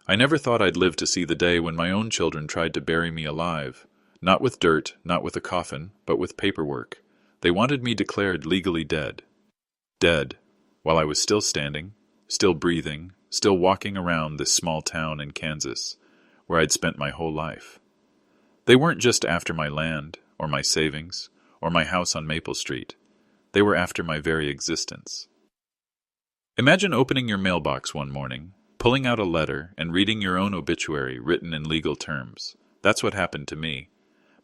I never thought I'd live to see the day when my own children tried to bury me alive. Not with dirt, not with a coffin, but with paperwork. They wanted me declared legally dead. Dead, while I was still standing, still breathing, still walking around this small town in Kansas, where I'd spent my whole life. They weren't just after my land, or my savings, or my house on Maple Street. They were after my very existence. Imagine opening your mailbox one morning, pulling out a letter, and reading your own obituary written in legal terms. That's what happened to me.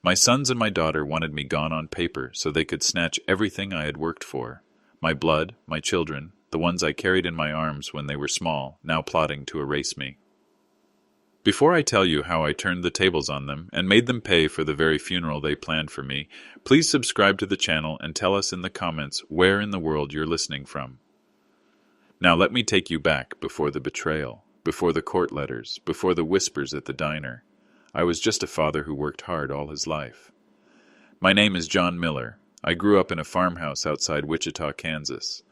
My sons and my daughter wanted me gone on paper so they could snatch everything I had worked for. My blood, my children, the ones I carried in my arms when they were small, now plotting to erase me. Before I tell you how I turned the tables on them and made them pay for the very funeral they planned for me, please subscribe to the channel and tell us in the comments where in the world you're listening from. Now let me take you back before the betrayal, before the court letters, before the whispers at the diner. I was just a father who worked hard all his life. My name is John Miller. I grew up in a farmhouse outside Wichita, Kansas.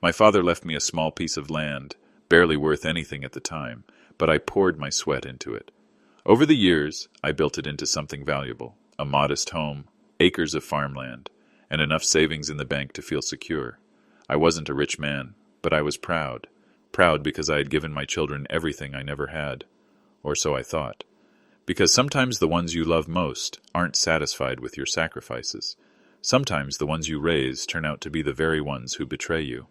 My father left me a small piece of land, barely worth anything at the time, but I poured my sweat into it. Over the years, I built it into something valuable, a modest home, acres of farmland, and enough savings in the bank to feel secure. I wasn't a rich man, but I was proud. Proud because I had given my children everything I never had. Or so I thought. Because sometimes the ones you love most aren't satisfied with your sacrifices. Sometimes the ones you raise turn out to be the very ones who betray you.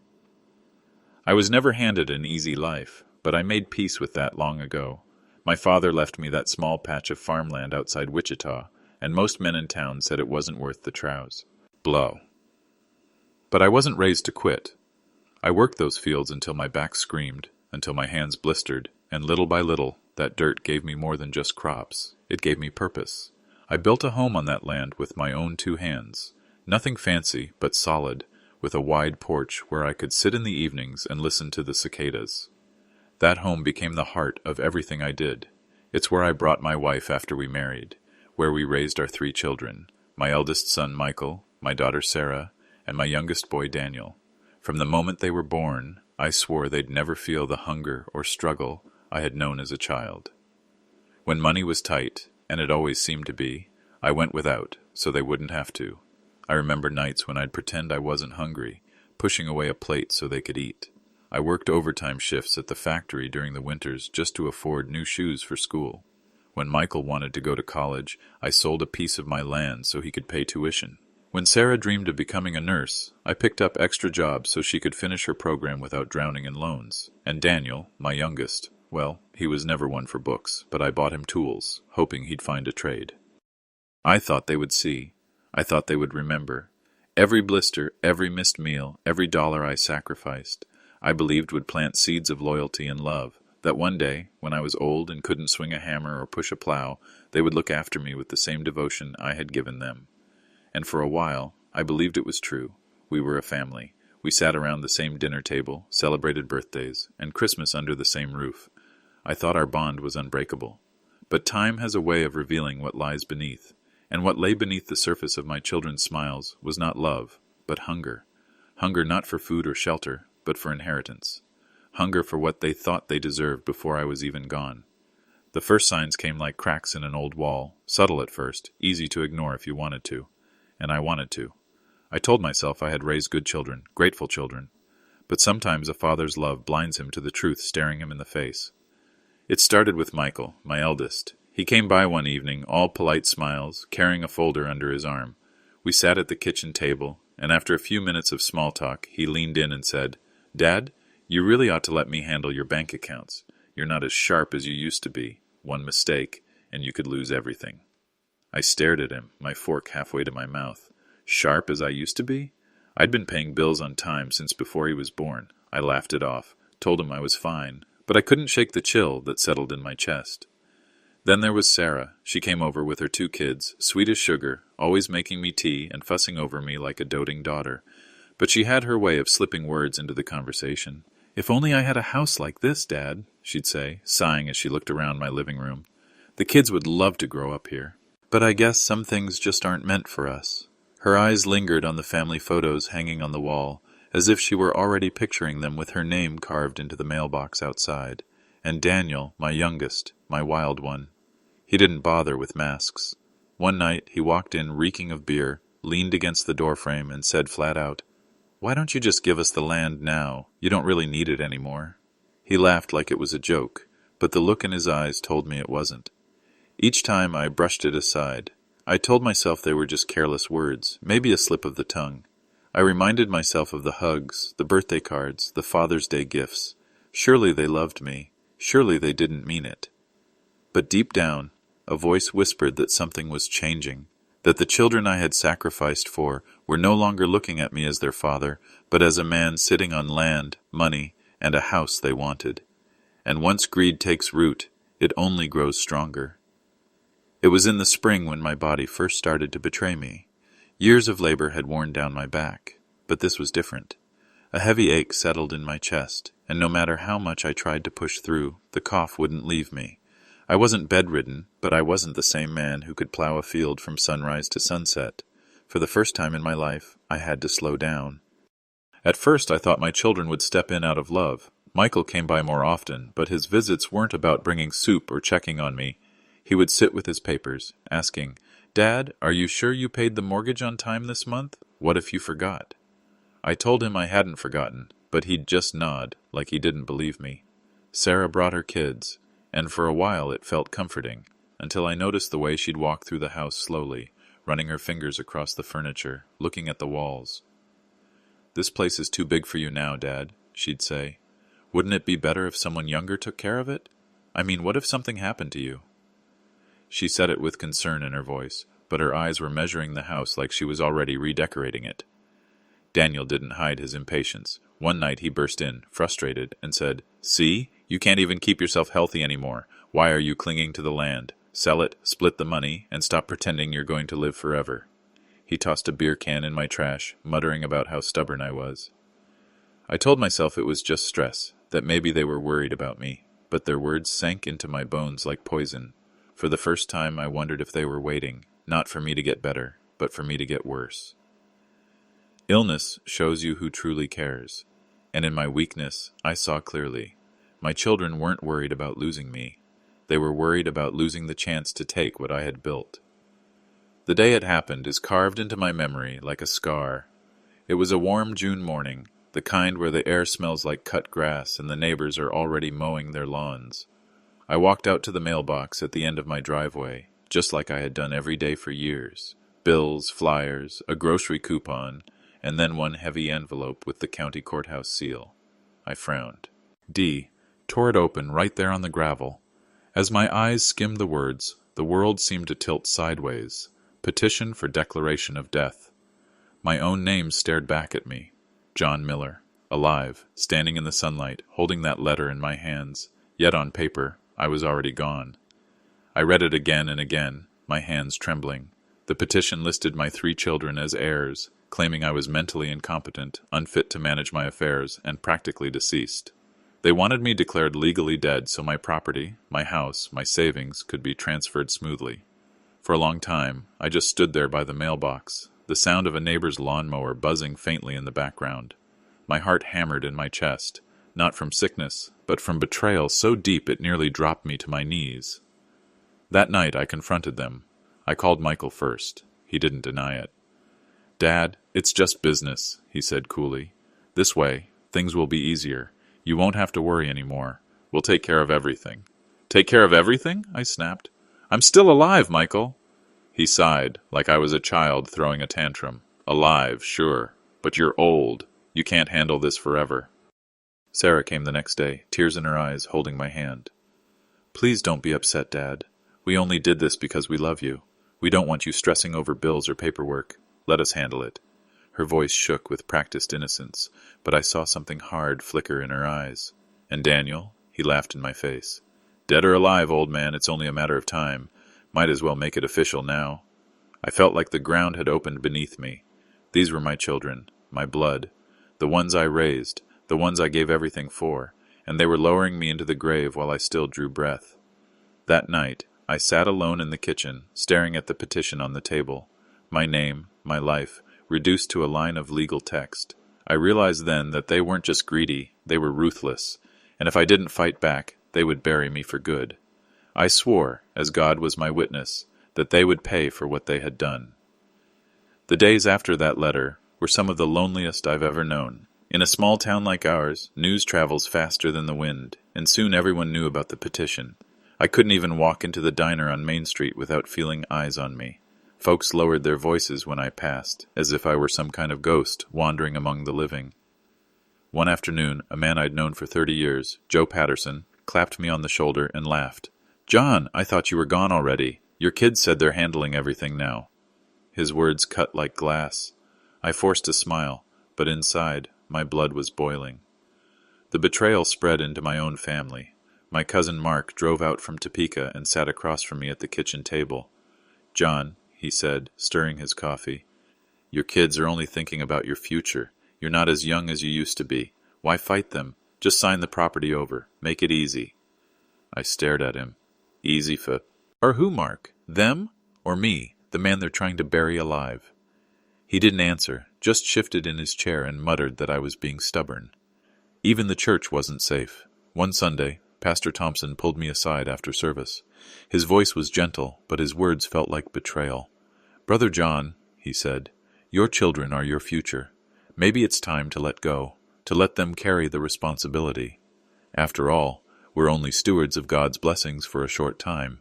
I was never handed an easy life, but I made peace with that long ago. My father left me that small patch of farmland outside Wichita, and most men in town said it wasn't worth the trows. Blow. But I wasn't raised to quit. I worked those fields until my back screamed, until my hands blistered, and little by little, that dirt gave me more than just crops. It gave me purpose. I built a home on that land with my own 2 hands. Nothing fancy, but solid, with a wide porch where I could sit in the evenings and listen to the cicadas. That home became the heart of everything I did. It's where I brought my wife after we married, where we raised our 3 children, my eldest son Michael, my daughter Sarah, and my youngest boy Daniel. From the moment they were born, I swore they'd never feel the hunger or struggle I had known as a child. When money was tight, and it always seemed to be, I went without, so they wouldn't have to. I remember nights when I'd pretend I wasn't hungry, pushing away a plate so they could eat. I worked overtime shifts at the factory during the winters just to afford new shoes for school. When Michael wanted to go to college, I sold a piece of my land so he could pay tuition. When Sarah dreamed of becoming a nurse, I picked up extra jobs so she could finish her program without drowning in loans. And Daniel, my youngest, well, he was never one for books, but I bought him tools, hoping he'd find a trade. I thought they would see. I thought they would remember. Every blister, every missed meal, every dollar I sacrificed, I believed would plant seeds of loyalty and love, that one day, when I was old and couldn't swing a hammer or push a plow, they would look after me with the same devotion I had given them. And for a while, I believed it was true. We were a family. We sat around the same dinner table, celebrated birthdays, and Christmas under the same roof. I thought our bond was unbreakable. But time has a way of revealing what lies beneath, and what lay beneath the surface of my children's smiles was not love, but hunger. Hunger not for food or shelter, but for inheritance. Hunger for what they thought they deserved before I was even gone. The first signs came like cracks in an old wall, subtle at first, easy to ignore if you wanted to. And I wanted to. I told myself I had raised good children, grateful children. But sometimes a father's love blinds him to the truth staring him in the face. It started with Michael, my eldest. He came by one evening, all polite smiles, carrying a folder under his arm. We sat at the kitchen table, and after a few minutes of small talk, he leaned in and said, "Dad, you really ought to let me handle your bank accounts. You're not as sharp as you used to be. One mistake, and you could lose everything." I stared at him, my fork halfway to my mouth. Sharp as I used to be? I'd been paying bills on time since before he was born. I laughed it off, told him I was fine, but I couldn't shake the chill that settled in my chest. Then there was Sarah. She came over with her 2 kids, sweet as sugar, always making me tea and fussing over me like a doting daughter. But she had her way of slipping words into the conversation. "If only I had a house like this, Dad," she'd say, sighing as she looked around my living room. "The kids would love to grow up here. But I guess some things just aren't meant for us." Her eyes lingered on the family photos hanging on the wall, as if she were already picturing them with her name carved into the mailbox outside. And Daniel, my youngest, my wild one. He didn't bother with masks. One night he walked in reeking of beer, leaned against the doorframe, and said flat out, "Why don't you just give us the land now? You don't really need it anymore." He laughed like it was a joke, but the look in his eyes told me it wasn't. Each time I brushed it aside. I told myself they were just careless words, maybe a slip of the tongue. I reminded myself of the hugs, the birthday cards, the Father's Day gifts. Surely they loved me. Surely they didn't mean it. But deep down, a voice whispered that something was changing, that the children I had sacrificed for were no longer looking at me as their father, but as a man sitting on land, money, and a house they wanted. And once greed takes root, it only grows stronger. It was in the spring when my body first started to betray me. Years of labor had worn down my back, but this was different. A heavy ache settled in my chest, and no matter how much I tried to push through, the cough wouldn't leave me. I wasn't bedridden, but I wasn't the same man who could plow a field from sunrise to sunset. For the first time in my life, I had to slow down. At first I thought my children would step in out of love. Michael came by more often, but his visits weren't about bringing soup or checking on me. He would sit with his papers, asking, "Dad, are you sure you paid the mortgage on time this month? What if you forgot?" I told him I hadn't forgotten, but he'd just nod, like he didn't believe me. Sarah brought her kids, and for a while it felt comforting, until I noticed the way she'd walk through the house slowly, running her fingers across the furniture, looking at the walls. "This place is too big for you now, Dad," she'd say. "Wouldn't it be better if someone younger took care of it? I mean, what if something happened to you?" She said it with concern in her voice, but her eyes were measuring the house like she was already redecorating it. Daniel didn't hide his impatience. One night he burst in, frustrated, and said, "See? You can't even keep yourself healthy anymore. Why are you clinging to the land? Sell it, split the money, and stop pretending you're going to live forever." He tossed a beer can in my trash, muttering about how stubborn I was. I told myself it was just stress, that maybe they were worried about me, but their words sank into my bones like poison. For the first time I wondered if they were waiting, not for me to get better, but for me to get worse. Illness shows you who truly cares, and in my weakness I saw clearly. My children weren't worried about losing me. They were worried about losing the chance to take what I had built. The day it happened is carved into my memory like a scar. It was a warm June morning, the kind where the air smells like cut grass and the neighbors are already mowing their lawns. I walked out to the mailbox at the end of my driveway, just like I had done every day for years. Bills, flyers, a grocery coupon, and then one heavy envelope with the county courthouse seal. I frowned. D. tore it open right there on the gravel. As my eyes skimmed the words, the world seemed to tilt sideways. Petition for declaration of death. My own name stared back at me. John Miller, alive, standing in the sunlight, holding that letter in my hands. Yet on paper, I was already gone. I read it again and again, my hands trembling. The petition listed my 3 children as heirs, claiming I was mentally incompetent, unfit to manage my affairs, and practically deceased. They wanted me declared legally dead so my property, my house, my savings could be transferred smoothly. For a long time, I just stood there by the mailbox, the sound of a neighbor's lawnmower buzzing faintly in the background. My heart hammered in my chest, not from sickness, but from betrayal so deep it nearly dropped me to my knees. That night I confronted them. I called Michael first. He didn't deny it. "Dad, it's just business," he said coolly. "This way, things will be easier. You won't have to worry anymore. We'll take care of everything." "Take care of everything?" I snapped. "I'm still alive, Michael." He sighed, like I was a child throwing a tantrum. "Alive, sure, but you're old. You can't handle this forever." Sarah came the next day, tears in her eyes, holding my hand. "Please don't be upset, Dad. We only did this because we love you. We don't want you stressing over bills or paperwork. Let us handle it." Her voice shook with practiced innocence, but I saw something hard flicker in her eyes. "And Daniel?" He laughed in my face. "Dead or alive, old man, it's only a matter of time. Might as well make it official now." I felt like the ground had opened beneath me. These were my children, my blood, the ones I raised, the ones I gave everything for, and they were lowering me into the grave while I still drew breath. That night, I sat alone in the kitchen, staring at the petition on the table. My name, my life, reduced to a line of legal text. I realized then that they weren't just greedy, they were ruthless, and if I didn't fight back, they would bury me for good. I swore, as God was my witness, that they would pay for what they had done. The days after that letter were some of the loneliest I've ever known. In a small town like ours, news travels faster than the wind, and soon everyone knew about the petition. I couldn't even walk into the diner on Main Street without feeling eyes on me. Folks lowered their voices when I passed, as if I were some kind of ghost wandering among the living. One afternoon, a man I'd known for 30 years, Joe Patterson, clapped me on the shoulder and laughed. "John, I thought you were gone already. Your kids said they're handling everything now." His words cut like glass. I forced a smile, but inside, my blood was boiling. The betrayal spread into my own family. My cousin Mark drove out from Topeka and sat across from me at the kitchen table. "John," he said, stirring his coffee, "your kids are only thinking about your future. You're not as young as you used to be. Why fight them? Just sign the property over. Make it easy." I stared at him. Easy for... Or who, Mark? Them? Or me, the man they're trying to bury alive? He didn't answer, just shifted in his chair and muttered that I was being stubborn. Even the church wasn't safe. One Sunday, Pastor Thompson pulled me aside after service. His voice was gentle, but his words felt like betrayal. "Brother John," he said, "your children are your future. Maybe it's time to let go, to let them carry the responsibility. After all, we're only stewards of God's blessings for a short time."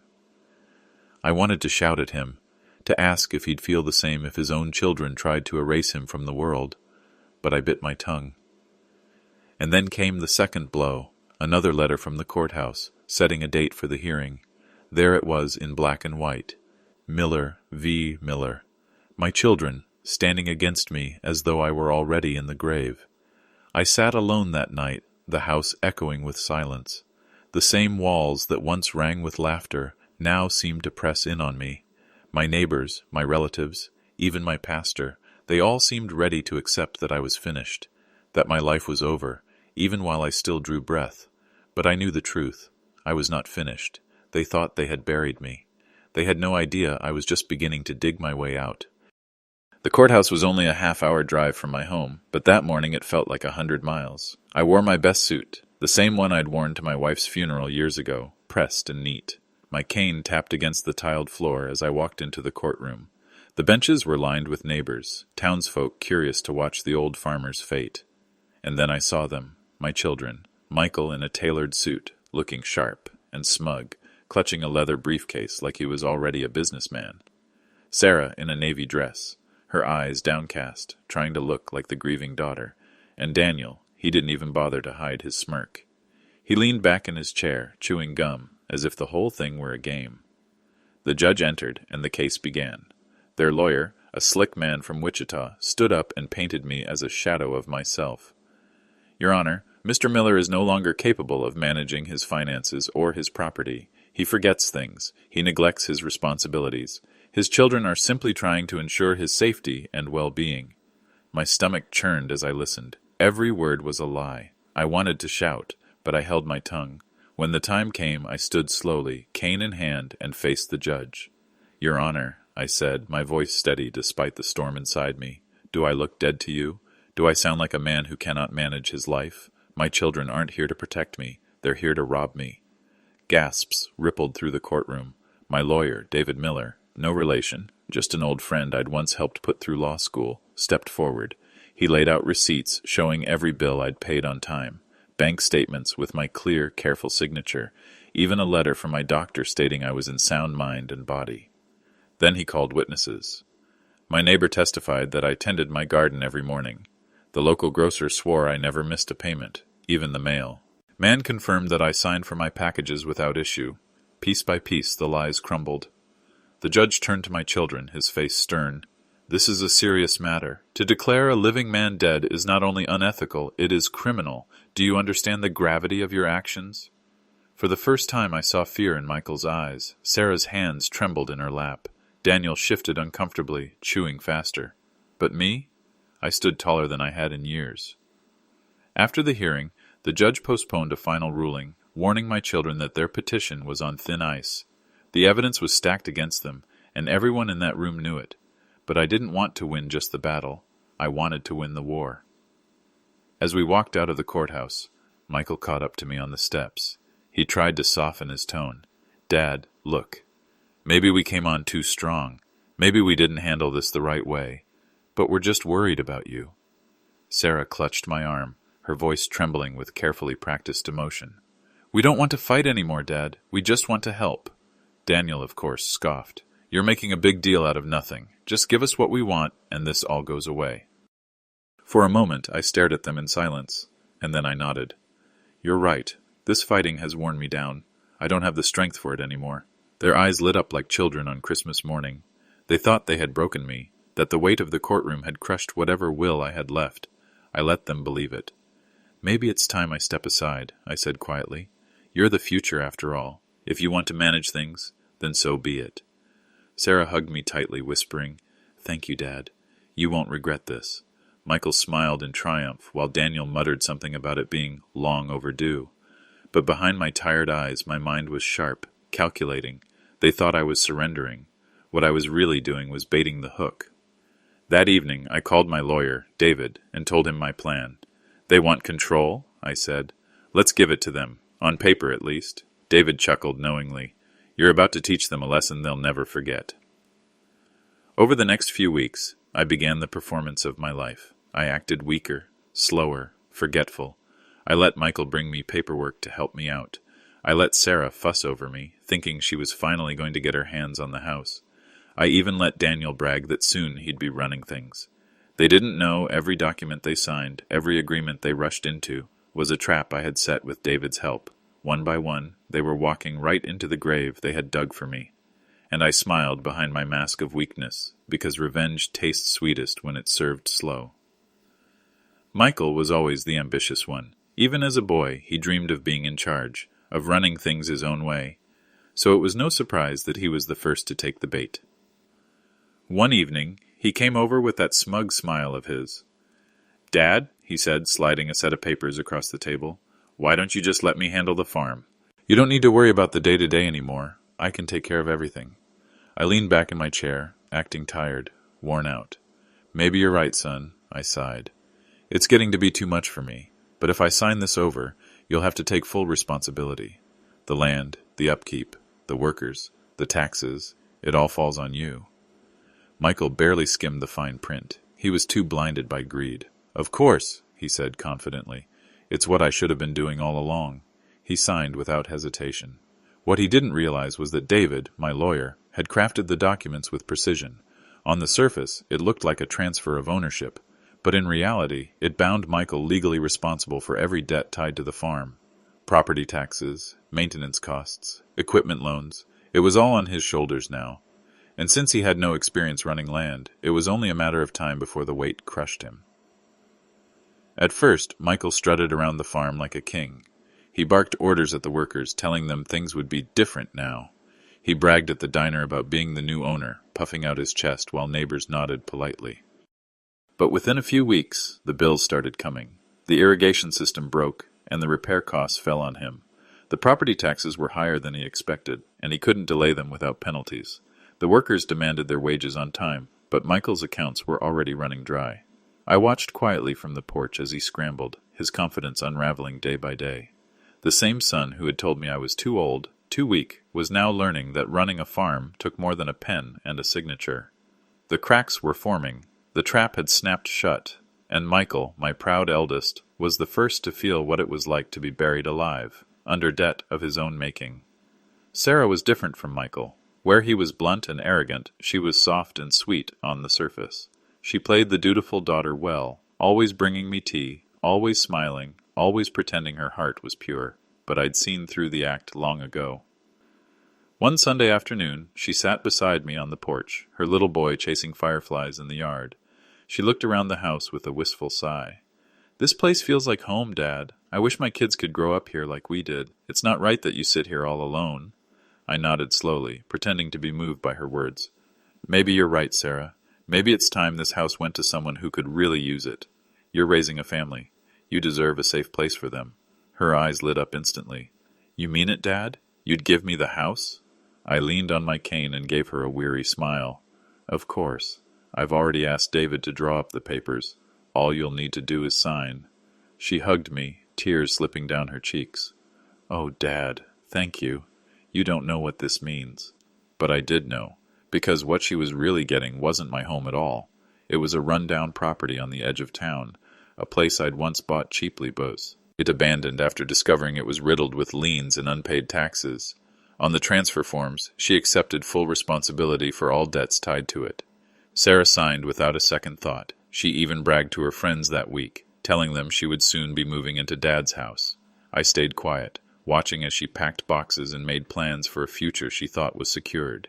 I wanted to shout at him, to ask if he'd feel the same if his own children tried to erase him from the world, but I bit my tongue. And then came the second blow, another letter from the courthouse, setting a date for the hearing. There it was in black and white. Miller v. Miller. My children, standing against me as though I were already in the grave. I sat alone that night, the house echoing with silence. The same walls that once rang with laughter now seemed to press in on me. My neighbors, my relatives, even my pastor, they all seemed ready to accept that I was finished, that my life was over, even while I still drew breath. But I knew the truth. I was not finished. They thought they had buried me. They had no idea I was just beginning to dig my way out. The courthouse was only a half-hour drive from my home, but that morning it felt like 100 miles. I wore my best suit, the same one I'd worn to my wife's funeral years ago, pressed and neat. My cane tapped against the tiled floor as I walked into the courtroom. The benches were lined with neighbors, townsfolk curious to watch the old farmer's fate. And then I saw them, my children, Michael in a tailored suit, looking sharp and smug, clutching a leather briefcase like he was already a businessman. Sarah in a navy dress, her eyes downcast, trying to look like the grieving daughter. And Daniel, he didn't even bother to hide his smirk. He leaned back in his chair, chewing gum, as if the whole thing were a game. The judge entered, and the case began. Their lawyer, a slick man from Wichita, stood up and painted me as a shadow of myself. "Your Honor, Mr. Miller is no longer capable of managing his finances or his property. He forgets things. He neglects his responsibilities. His children are simply trying to ensure his safety and well-being." My stomach churned as I listened. Every word was a lie. I wanted to shout, but I held my tongue. When the time came, I stood slowly, cane in hand, and faced the judge. "Your Honor," I said, my voice steady despite the storm inside me, "do I look dead to you? Do I sound like a man who cannot manage his life? My children aren't here to protect me. They're here to rob me." Gasps rippled through the courtroom. My lawyer, David Miller, no relation, just an old friend I'd once helped put through law school, stepped forward. He laid out receipts showing every bill I'd paid on time, bank statements with my clear, careful signature, even a letter from my doctor stating I was in sound mind and body. Then he called witnesses. My neighbor testified that I tended my garden every morning. The local grocer swore I never missed a payment, even the mail. Man confirmed that I signed for my packages without issue. Piece by piece, the lies crumbled. The judge turned to my children, his face stern. "This is a serious matter. To declare a living man dead is not only unethical, it is criminal. Do you understand the gravity of your actions?" For the first time I saw fear in Michael's eyes. Sarah's hands trembled in her lap. Daniel shifted uncomfortably, chewing faster. But me? I stood taller than I had in years. After the hearing, the judge postponed a final ruling, warning my children that their petition was on thin ice. The evidence was stacked against them, and everyone in that room knew it. But I didn't want to win just the battle. I wanted to win the war. As we walked out of the courthouse, Michael caught up to me on the steps. He tried to soften his tone. Dad, look. Maybe we came on too strong. Maybe we didn't handle this the right way. But we're just worried about you. Sarah clutched my arm, her voice trembling with carefully practiced emotion. We don't want to fight anymore, Dad. We just want to help. Daniel, of course, scoffed. You're making a big deal out of nothing. Just give us what we want, and this all goes away. For a moment, I stared at them in silence, and then I nodded. You're right. This fighting has worn me down. I don't have the strength for it anymore. Their eyes lit up like children on Christmas morning. They thought they had broken me, that the weight of the courtroom had crushed whatever will I had left. I let them believe it. Maybe it's time I step aside, I said quietly. You're the future, after all. If you want to manage things, then so be it. Sarah hugged me tightly, whispering, Thank you, Dad. You won't regret this. Michael smiled in triumph, while Daniel muttered something about it being long overdue. But behind my tired eyes, my mind was sharp, calculating. They thought I was surrendering. What I was really doing was baiting the hook. That evening, I called my lawyer, David, and told him my plan. They want control, I said. Let's give it to them, on paper at least. David chuckled knowingly. You're about to teach them a lesson they'll never forget. Over the next few weeks, I began the performance of my life. I acted weaker, slower, forgetful. I let Michael bring me paperwork to help me out. I let Sarah fuss over me, thinking she was finally going to get her hands on the house. I even let Daniel brag that soon he'd be running things. They didn't know every document they signed, every agreement they rushed into, was a trap I had set with David's help. One by one, they were walking right into the grave they had dug for me. And I smiled behind my mask of weakness, because revenge tastes sweetest when it's served slow. Michael was always the ambitious one. Even as a boy, he dreamed of being in charge, of running things his own way. So it was no surprise that he was the first to take the bait. One evening, he came over with that smug smile of his. Dad, he said, sliding a set of papers across the table, why don't you just let me handle the farm? You don't need to worry about the day-to-day anymore. I can take care of everything. I leaned back in my chair, acting tired, worn out. Maybe you're right, son, I sighed. It's getting to be too much for me, but if I sign this over, you'll have to take full responsibility. The land, the upkeep, the workers, the taxes, it all falls on you. Michael barely skimmed the fine print. He was too blinded by greed. Of course, he said confidently. It's what I should have been doing all along. He signed without hesitation. What he didn't realize was that David, my lawyer, had crafted the documents with precision. On the surface, it looked like a transfer of ownership, but in reality, it bound Michael legally responsible for every debt tied to the farm. Property taxes, maintenance costs, equipment loans, it was all on his shoulders now. And since he had no experience running land, it was only a matter of time before the weight crushed him. At first, Michael strutted around the farm like a king. He barked orders at the workers, telling them things would be different now. He bragged at the diner about being the new owner, puffing out his chest while neighbors nodded politely. But within a few weeks, the bills started coming. The irrigation system broke, and the repair costs fell on him. The property taxes were higher than he expected, and he couldn't delay them without penalties. The workers demanded their wages on time, but Michael's accounts were already running dry. I watched quietly from the porch as he scrambled, his confidence unraveling day by day. The same son who had told me I was too old, too weak, was now learning that running a farm took more than a pen and a signature. The cracks were forming, the trap had snapped shut, and Michael, my proud eldest, was the first to feel what it was like to be buried alive, under debt of his own making. Sarah was different from Michael. Where he was blunt and arrogant, she was soft and sweet on the surface. She played the dutiful daughter well, always bringing me tea, always smiling, always pretending her heart was pure, but I'd seen through the act long ago. One Sunday afternoon, she sat beside me on the porch, her little boy chasing fireflies in the yard. She looked around the house with a wistful sigh. This place feels like home, Dad. I wish my kids could grow up here like we did. It's not right that you sit here all alone. I nodded slowly, pretending to be moved by her words. Maybe you're right, Sarah. Maybe it's time this house went to someone who could really use it. You're raising a family. You deserve a safe place for them. Her eyes lit up instantly. You mean it, Dad? You'd give me the house? I leaned on my cane and gave her a weary smile. Of course. I've already asked David to draw up the papers. All you'll need to do is sign. She hugged me, tears slipping down her cheeks. Oh, Dad, Thank you. You don't know what this means. But I did know, because what she was really getting wasn't my home at all. It was a run-down property on the edge of town, a place I'd once bought cheaply but it abandoned after discovering it was riddled with liens and unpaid taxes. On the transfer forms, she accepted full responsibility for all debts tied to it. Sarah signed without a second thought. She even bragged to her friends that week, telling them she would soon be moving into Dad's house. I stayed quiet, watching as she packed boxes and made plans for a future she thought was secured.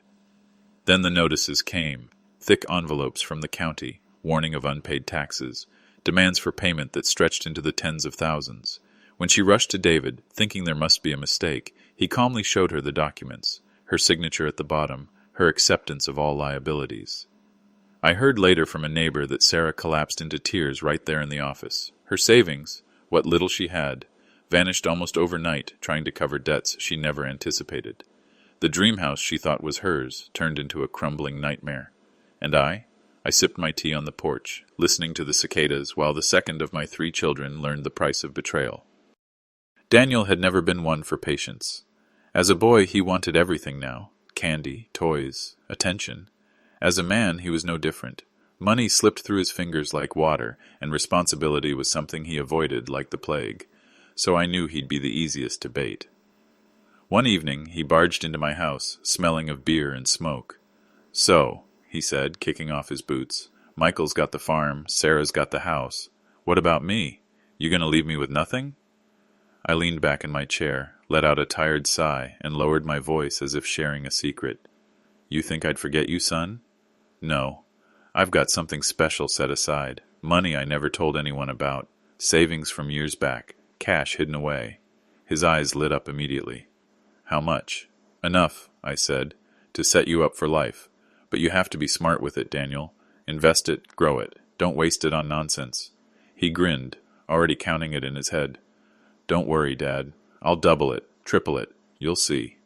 Then the notices came, thick envelopes from the county, warning of unpaid taxes, demands for payment that stretched into the tens of thousands. When she rushed to David, thinking there must be a mistake, he calmly showed her the documents, her signature at the bottom, her acceptance of all liabilities. I heard later from a neighbor that Sarah collapsed into tears right there in the office. Her savings, what little she had, vanished almost overnight trying to cover debts she never anticipated. The dream house she thought was hers turned into a crumbling nightmare. And I sipped my tea on the porch, listening to the cicadas while the second of my 3 children learned the price of betrayal. Daniel had never been one for patience. As a boy, he wanted everything now: candy, toys, attention. As a man, he was no different. Money slipped through his fingers like water, and responsibility was something he avoided like the plague. So I knew he'd be the easiest to bait. One evening, he barged into my house, smelling of beer and smoke. "So," he said, kicking off his boots, "Michael's got the farm, Sarah's got the house. What about me? You gonna leave me with nothing?" I leaned back in my chair, let out a tired sigh, and lowered my voice as if sharing a secret. "You think I'd forget you, son? No. I've got something special set aside, money I never told anyone about, savings from years back, cash hidden away." His eyes lit up immediately. "How much?" "Enough," I said, "to set you up for life. But you have to be smart with it, Daniel. Invest it, grow it. Don't waste it on nonsense." He grinned, already counting it in his head. "Don't worry, Dad. I'll double it, triple it. You'll see."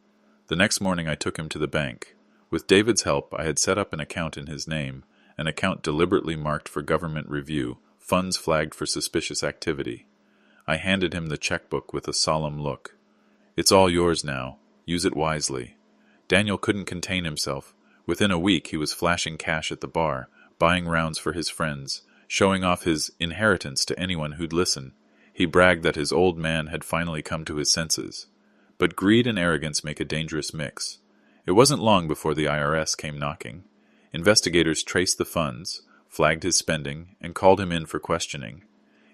The next morning I took him to the bank. With David's help, I had set up an account in his name, an account deliberately marked for government review, funds flagged for suspicious activity. I handed him the checkbook with a solemn look. "It's all yours now. Use it wisely." Daniel couldn't contain himself. Within a week he was flashing cash at the bar, buying rounds for his friends, showing off his inheritance to anyone who'd listen. He bragged that his old man had finally come to his senses. But greed and arrogance make a dangerous mix. It wasn't long before the IRS came knocking. Investigators traced the funds, flagged his spending, and called him in for questioning.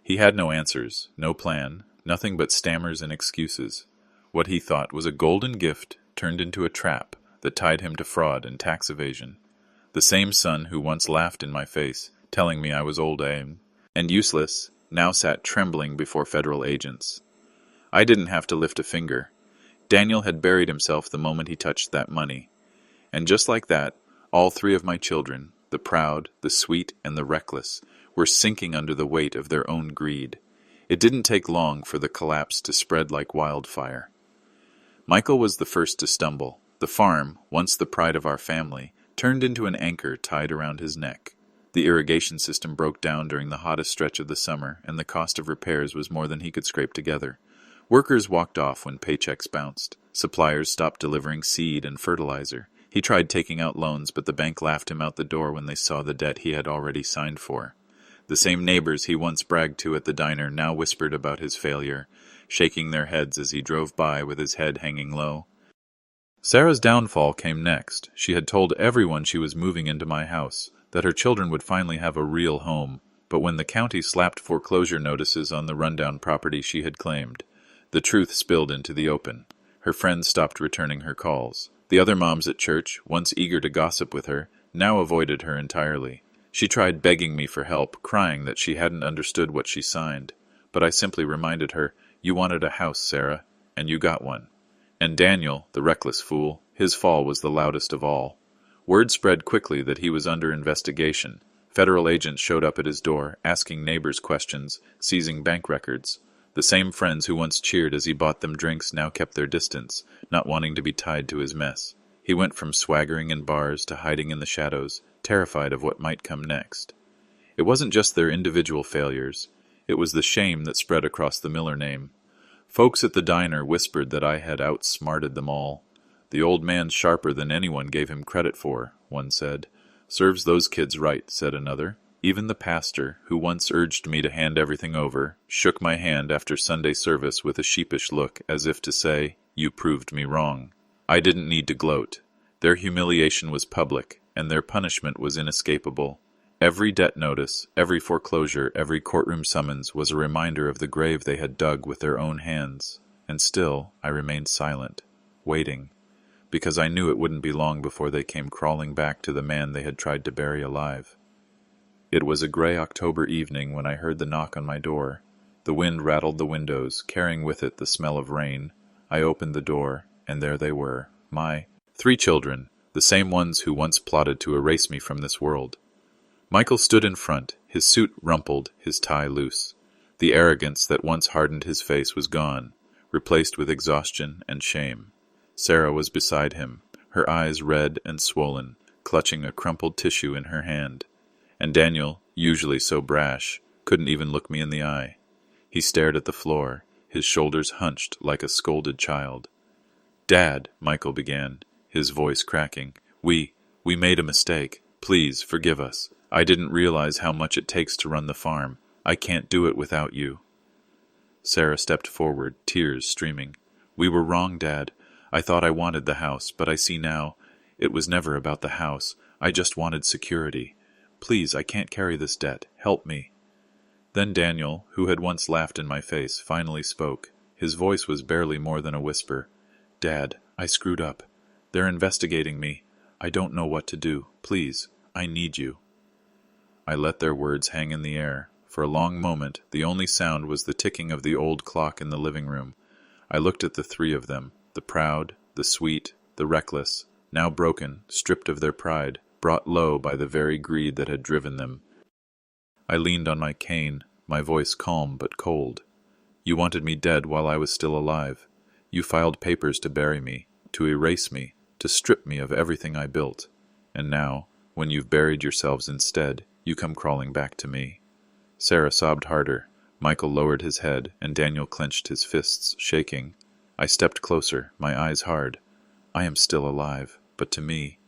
He had no answers, no plan, nothing but stammers and excuses. What he thought was a golden gift turned into a trap that tied him to fraud and tax evasion. The same son who once laughed in my face, telling me I was old and useless, now sat trembling before federal agents. I didn't have to lift a finger. Daniel had buried himself the moment he touched that money. And just like that, all 3 of my children, the proud, the sweet, and the reckless, were sinking under the weight of their own greed. It didn't take long for the collapse to spread like wildfire. Michael was the first to stumble. The farm, once the pride of our family, turned into an anchor tied around his neck. The irrigation system broke down during the hottest stretch of the summer, and the cost of repairs was more than he could scrape together. Workers walked off when paychecks bounced. Suppliers stopped delivering seed and fertilizer. He tried taking out loans, but the bank laughed him out the door when they saw the debt he had already signed for. The same neighbors he once bragged to at the diner now whispered about his failure, shaking their heads as he drove by with his head hanging low. Sarah's downfall came next. She had told everyone she was moving into my house, that her children would finally have a real home. But when the county slapped foreclosure notices on the rundown property she had claimed, the truth spilled into the open. Her friends stopped returning her calls. The other moms at church, once eager to gossip with her, now avoided her entirely. She tried begging me for help, crying that she hadn't understood what she signed. But I simply reminded her, "You wanted a house, Sarah, and you got one." And Daniel, the reckless fool, his fall was the loudest of all. Word spread quickly that he was under investigation. Federal agents showed up at his door, asking neighbors questions, seizing bank records. The same friends who once cheered as he bought them drinks now kept their distance, not wanting to be tied to his mess. He went from swaggering in bars to hiding in the shadows, terrified of what might come next. It wasn't just their individual failures. It was the shame that spread across the Miller name. Folks at the diner whispered that I had outsmarted them all. The old man's sharper than anyone gave him credit for, one said. Serves those kids right, said another. Even the pastor, who once urged me to hand everything over, shook my hand after Sunday service with a sheepish look, as if to say, "You proved me wrong." I didn't need to gloat. Their humiliation was public, and their punishment was inescapable. Every debt notice, every foreclosure, every courtroom summons was a reminder of the grave they had dug with their own hands. And still, I remained silent, waiting, because I knew it wouldn't be long before they came crawling back to the man they had tried to bury alive. It was a gray October evening when I heard the knock on my door. The wind rattled the windows, carrying with it the smell of rain. I opened the door, and there they were, my 3 children, the same ones who once plotted to erase me from this world. Michael stood in front, his suit rumpled, his tie loose. The arrogance that once hardened his face was gone, replaced with exhaustion and shame. Sarah was beside him, her eyes red and swollen, clutching a crumpled tissue in her hand. And Daniel, usually so brash, couldn't even look me in the eye. He stared at the floor, his shoulders hunched like a scolded child. "Dad," Michael began, his voice cracking, We made a mistake. Please, forgive us. I didn't realize how much it takes to run the farm. I can't do it without you." Sarah stepped forward, tears streaming. "We were wrong, Dad. I thought I wanted the house, but I see now. It was never about the house. I just wanted security. Please, I can't carry this debt. Help me." Then Daniel, who had once laughed in my face, finally spoke. His voice was barely more than a whisper. "Dad, I screwed up. They're investigating me. I don't know what to do. Please, I need you." I let their words hang in the air. For a long moment, the only sound was the ticking of the old clock in the living room. I looked at the 3 of them, the proud, the sweet, the reckless, now broken, stripped of their pride, brought low by the very greed that had driven them. I leaned on my cane, my voice calm but cold. "You wanted me dead while I was still alive. You filed papers to bury me, to erase me, to strip me of everything I built. And now, when you've buried yourselves instead, you come crawling back to me." Sarah sobbed harder. Michael lowered his head, and Daniel clenched his fists, shaking. I stepped closer, my eyes hard. "I am still alive, but to me,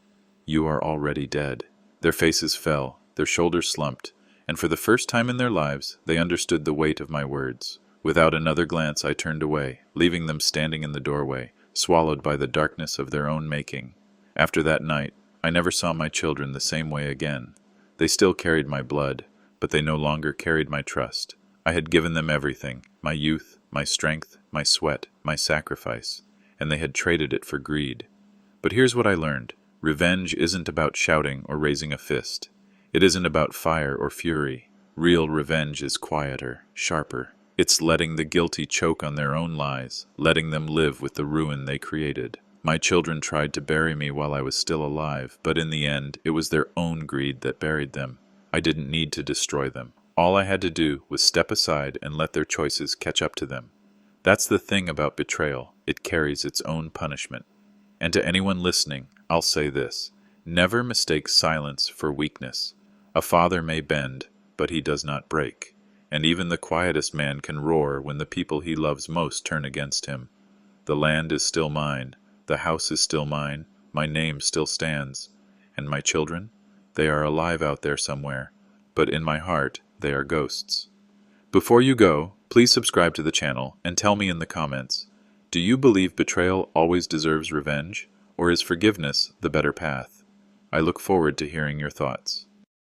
you are already dead." Their faces fell, their shoulders slumped, and for the first time in their lives, they understood the weight of my words. Without another glance, I turned away, leaving them standing in the doorway, swallowed by the darkness of their own making. After that night, I never saw my children the same way again. They still carried my blood, but they no longer carried my trust. I had given them everything, my youth, my strength, my sweat, my sacrifice, and they had traded it for greed. But here's what I learned. Revenge isn't about shouting or raising a fist. It isn't about fire or fury. Real revenge is quieter, sharper. It's letting the guilty choke on their own lies, letting them live with the ruin they created. My children tried to bury me while I was still alive, but in the end, it was their own greed that buried them. I didn't need to destroy them. All I had to do was step aside and let their choices catch up to them. That's the thing about betrayal. It carries its own punishment. And to anyone listening, I'll say this. Never mistake silence for weakness. A father may bend, but he does not break. And even the quietest man can roar when the people he loves most turn against him. The land is still mine. The house is still mine. My name still stands. And my children? They are alive out there somewhere. But in my heart, they are ghosts. Before you go, please subscribe to the channel and tell me in the comments, do you believe betrayal always deserves revenge, or is forgiveness the better path? I look forward to hearing your thoughts.